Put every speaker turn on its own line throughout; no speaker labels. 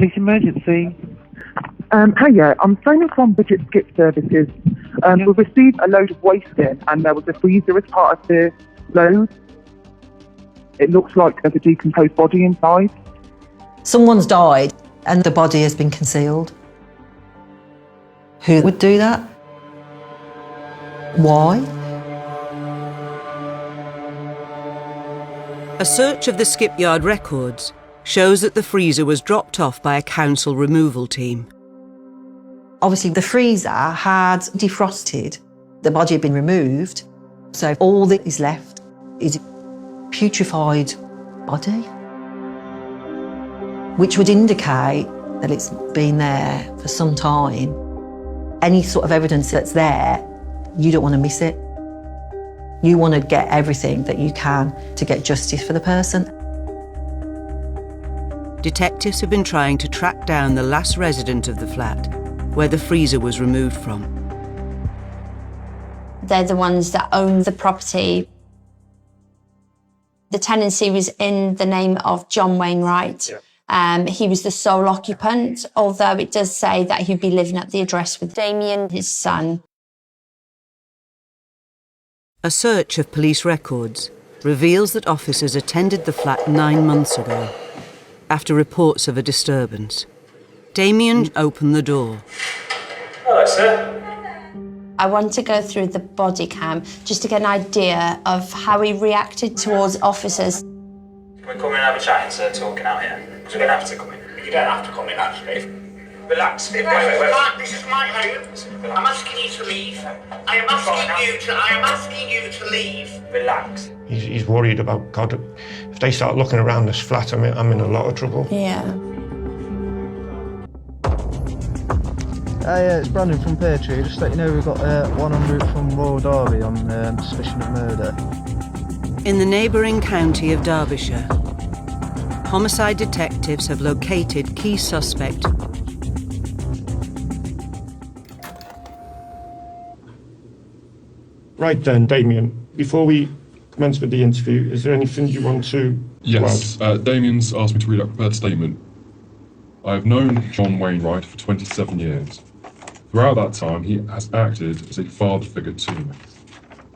Police emergency.
Hiya, I'm phoning from Budget Skip Services. We've received a load of waste in, and there was a freezer as part of the load. It looks like there's a decomposed body inside.
Someone's died and the body has been concealed. Who would do that? Why?
A search of the skipyard records shows that the freezer was dropped off by a council removal team.
Obviously, the freezer had defrosted. The body had been removed, so all that is left is a putrefied body, which would indicate that it's been there for some time. Any sort of evidence that's there, you don't want to miss it. You want to get everything that you can to get justice for the person.
Detectives have been trying to track down the last resident of the flat, where the freezer was removed from.
They're the ones that own the property. The tenancy was in the name of John Wainwright. Yeah. He was the sole occupant, although it does say that he'd be living at the address with Damien, his son.
A search of police records reveals that officers attended the flat 9 months ago, after reports of a disturbance. Damien opened the door.
Hello, sir.
I want to go through the body cam just to get an idea of how he reacted towards officers.
Can we come in and have a chat instead of talking out here? Because we're going to have to come in. You don't have to come in, actually. Relax. Wait.
This is my home. I'm asking you to leave. I am asking you to leave.
Relax.
He's worried about, God, if they start looking around this flat, I'm in a lot of trouble.
Yeah.
It's Brandon from Pear Tree. Just to let you know, we've got one en route from Royal Derby on suspicion of murder.
In the neighbouring county of Derbyshire, homicide detectives have located key suspect.
Right then, Damien, before we commence with the interview, is there anything you want to
Yes, Damien's asked me to read out a prepared statement. I have known John Wainwright for 27 years. Throughout that time, he has acted as a father figure to me.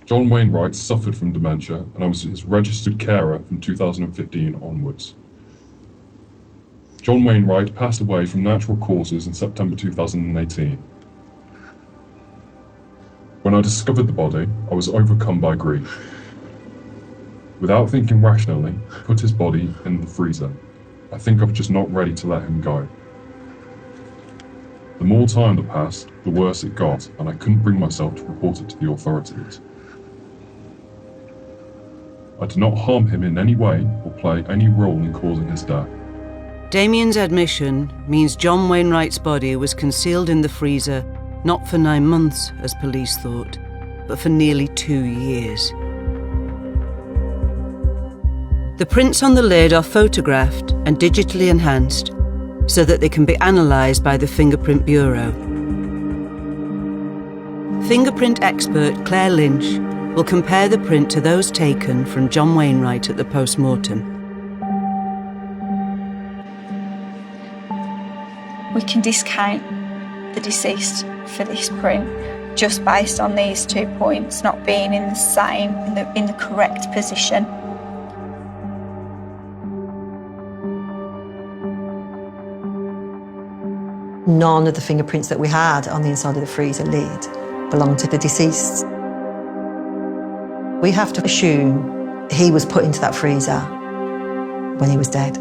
John Wainwright suffered from dementia, and I was his registered carer from 2015 onwards. John Wainwright passed away from natural causes in September 2018. When I discovered the body, I was overcome by grief. Without thinking rationally, I put his body in the freezer. I think I'm just not ready to let him go. The more time that passed, the worse it got, and I couldn't bring myself to report it to the authorities. I did not harm him in any way or play any role in causing his death.
Damien's admission means John Wainwright's body was concealed in the freezer not for 9 months, as police thought, but for nearly 2 years. The prints on the lid are photographed and digitally enhanced so that they can be analysed by the Fingerprint Bureau. Fingerprint expert Claire Lynch will compare the print to those taken from John Wainwright at the post-mortem.
We can discount the deceased for this print just based on these 2 points not being in the same, in the correct position.
None of the fingerprints that we had on the inside of the freezer lid belonged to the deceased. We have to assume he was put into that freezer when he was dead.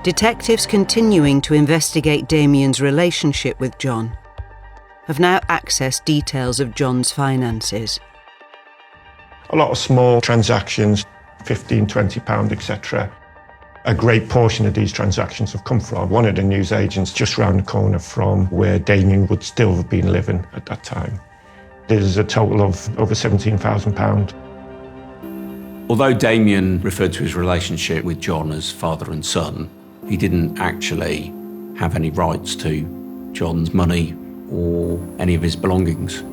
Detectives continuing to investigate Damien's relationship with John have now accessed details of John's finances.
A lot of small transactions, £15, £20, etc. A great portion of these transactions have come from one of the newsagents just round the corner from where Damien would still have been living at that time. There's a total of over £17,000.
Although Damien referred to his relationship with John as father and son, he didn't actually have any rights to John's money or any of his belongings.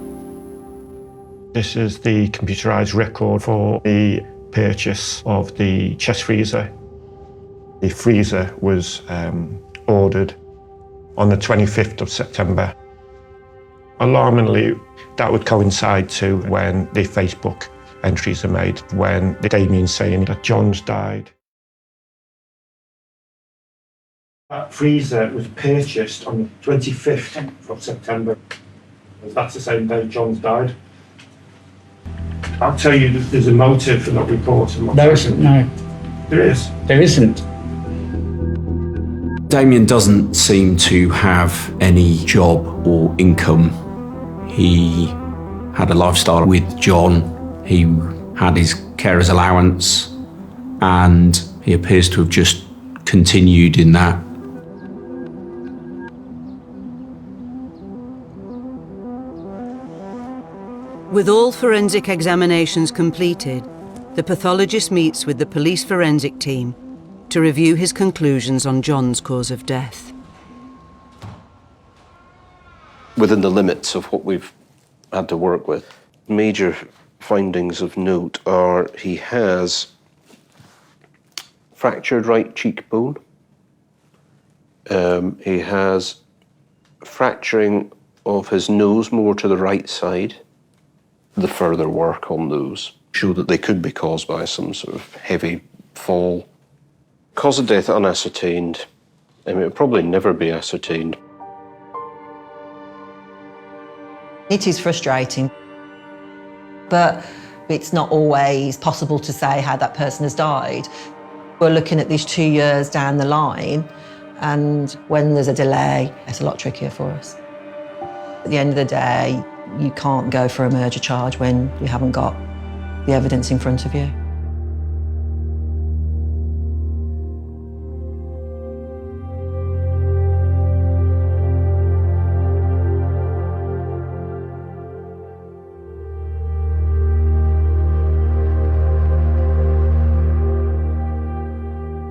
This is the computerised record for the purchase of the chest freezer. The freezer was ordered on the 25th of September. Alarmingly, that would coincide to when the Facebook entries are made, when Damien's saying that John's died. That freezer was purchased on the 25th of September. That's the same day John's died. I'll tell you that there's a motive for not reporting.
There isn't, no.
There is.
There isn't.
Damien doesn't seem to have any job or income. He had a lifestyle with John. He had his carer's allowance, and he appears to have just continued in that.
With all forensic examinations completed, the pathologist meets with the police forensic team to review his conclusions on John's cause of death.
Within the limits of what we've had to work with, major findings of note are he has fractured right cheekbone, he has fracturing of his nose more to the right side. The further work on those show that they could be caused by some sort of heavy fall. Cause of death unascertained. I mean, it will probably never be ascertained.
It is frustrating, but it's not always possible to say how that person has died. We're looking at this 2 years down the line, and when there's a delay, it's a lot trickier for us. At the end of the day, you can't go for a murder charge when you haven't got the evidence in front of you.